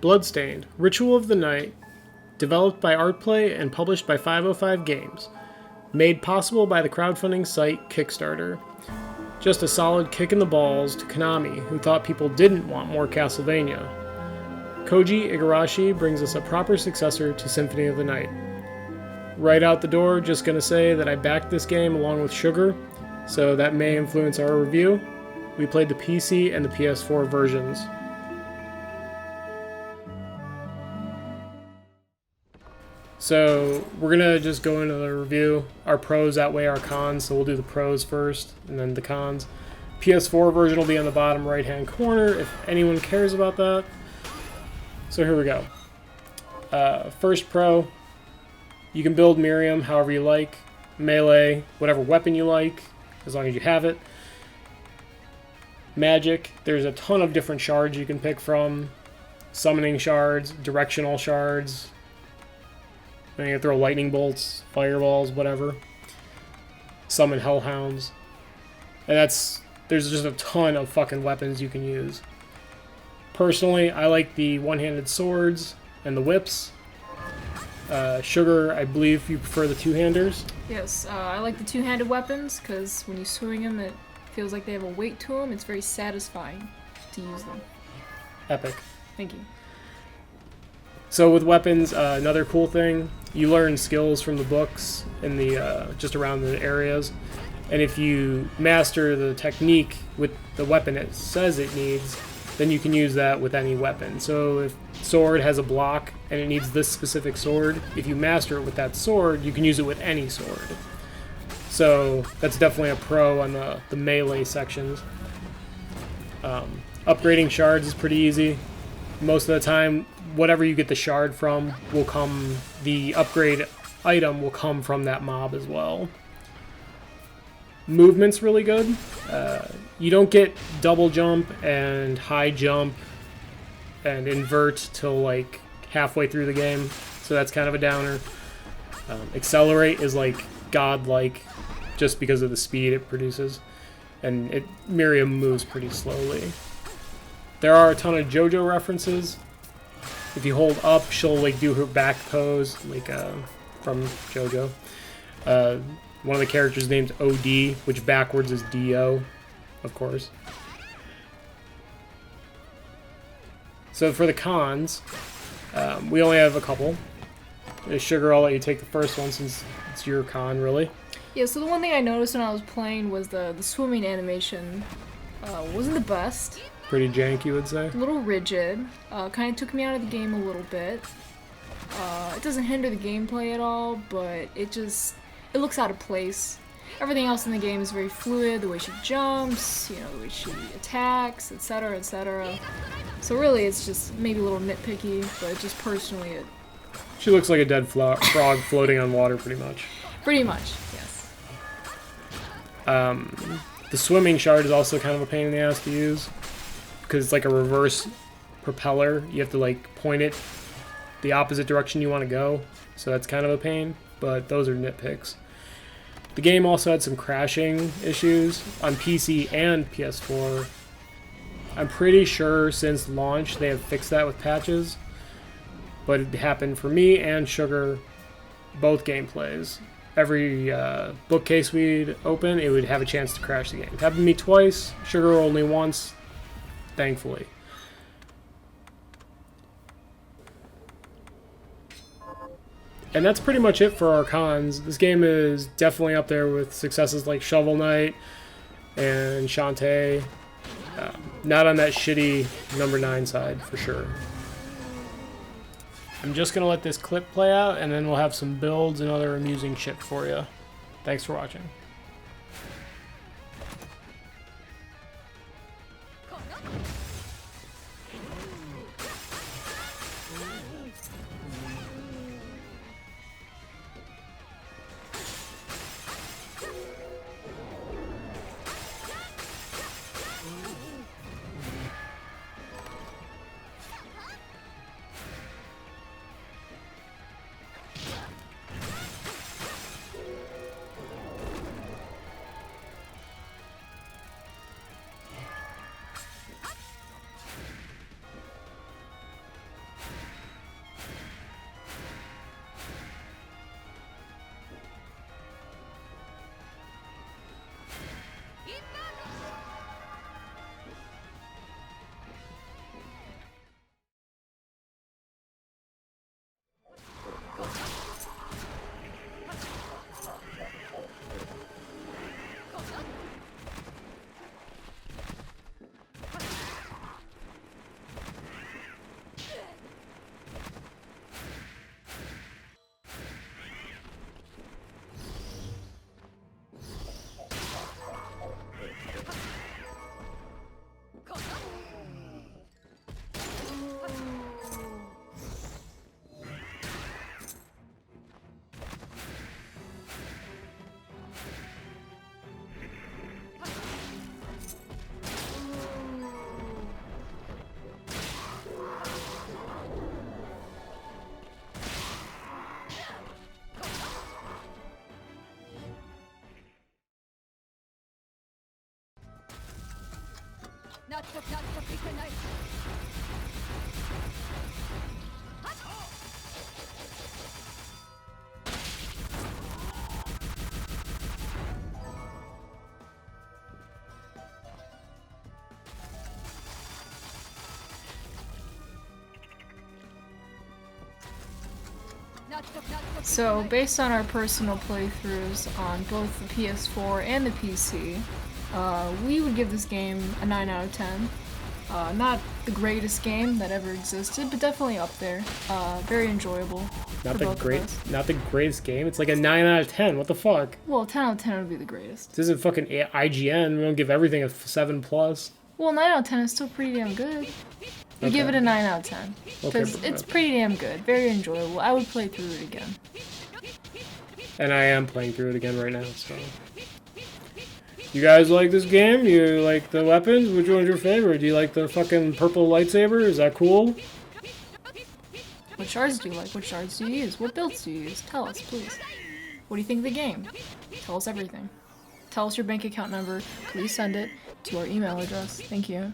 Bloodstained, Ritual of the Night, developed by Artplay and published by 505 Games. Made possible by the crowdfunding site Kickstarter. Just a solid kick in the balls to Konami, who thought people didn't want more Castlevania. Koji Igarashi brings us a proper successor to Symphony of the Night. Right out the door, just gonna say that I backed this game along with Sugar, so that may influence our review. We played the PC and the PS4 versions. So we're gonna just go into the review. Our pros outweigh our cons, so we'll do the pros first and then the cons. PS4 version will be on the bottom right hand corner if anyone cares about that. So here we go. First pro, you can build Miriam however you like. Melee, whatever weapon you like, as long as you have it. Magic, there's a ton of different shards you can pick from. Summoning shards, directional shards. You can throw lightning bolts, fireballs, whatever. Summon hellhounds. And there's just a ton of fucking weapons you can use. Personally, I like the one-handed swords and the whips. Sugar, I believe you prefer the two-handers. Yes, I like the two-handed weapons because when you swing them, it feels like they have a weight to them. It's very satisfying to use them. Epic. Thank you. So with weapons, another cool thing, you learn skills from the books in the just around the areas, and if you master the technique with the weapon it says it needs, then you can use that with any weapon. So if sword has a block and it needs this specific sword, if you master it with that sword, you can use it with any sword. So that's definitely a pro on the melee sections. Upgrading shards is pretty easy. Most of the time, whatever you get the shard from will come, the upgrade item will come from that mob as well. Movement's really good. You don't get double jump and high jump and invert till like halfway through the game, so that's kind of a downer. Accelerate is like godlike just because of the speed it produces, and Miriam moves pretty slowly. There are a ton of JoJo references. If you hold up, she'll like do her back pose, like from JoJo. One of the characters' name's OD, which backwards is DO, of course. So for the cons, we only have a couple. Sugar, I'll let you take the first one since it's your con, really. Yeah, so the one thing I noticed when I was playing was the swimming animation wasn't the best. Pretty jank, you would say? A little rigid. Kind of took me out of the game a little bit. It doesn't hinder the gameplay at all, but it looks out of place. Everything else in the game is very fluid, the way she jumps, the way she attacks, etc., etc. So really, it's just maybe a little nitpicky, but just personally, She looks like a dead frog floating on water, pretty much. Pretty much, yes. The swimming shard is also kind of a pain in the ass to use, because it's like a reverse propeller. You have to like point it the opposite direction you want to go, so that's kind of a pain, but those are nitpicks. The game also had some crashing issues on PC and PS4. I'm pretty sure since launch they have fixed that with patches, but it happened for me and Sugar, both gameplays. Every bookcase we'd open, it would have a chance to crash the game. It happened to me twice, Sugar only once, thankfully. And that's pretty much it for our cons. This game is definitely up there with successes like Shovel Knight and Shantae. Not on that shitty number 9 side, for sure. I'm just going to let this clip play out, and then we'll have some builds and other amusing shit for you. Thanks for watching. So, based on our personal playthroughs on both the PS4 and the PC, we would give this game a 9 out of 10. Not the greatest game that ever existed, but definitely up there. Very enjoyable. Not for both of us. not the greatest game. It's like a 9 out of 10. What the fuck? Well, 10 out of 10 would be the greatest. This isn't fucking IGN. We don't give everything a 7+. Well, 9 out of 10 is still pretty damn good. We Okay. give it a 9 out of 10. Because Okay, it's pretty damn good. Very enjoyable. I would play through it again. And I am playing through it again right now, so. You guys like this game? You like the weapons? Which one's your favorite? Do you like the fucking purple lightsaber? Is that cool? What shards do you like? What shards do you use? What builds do you use? Tell us, please. What do you think of the game? Tell us everything. Tell us your bank account number. Please send it to our email address. Thank you.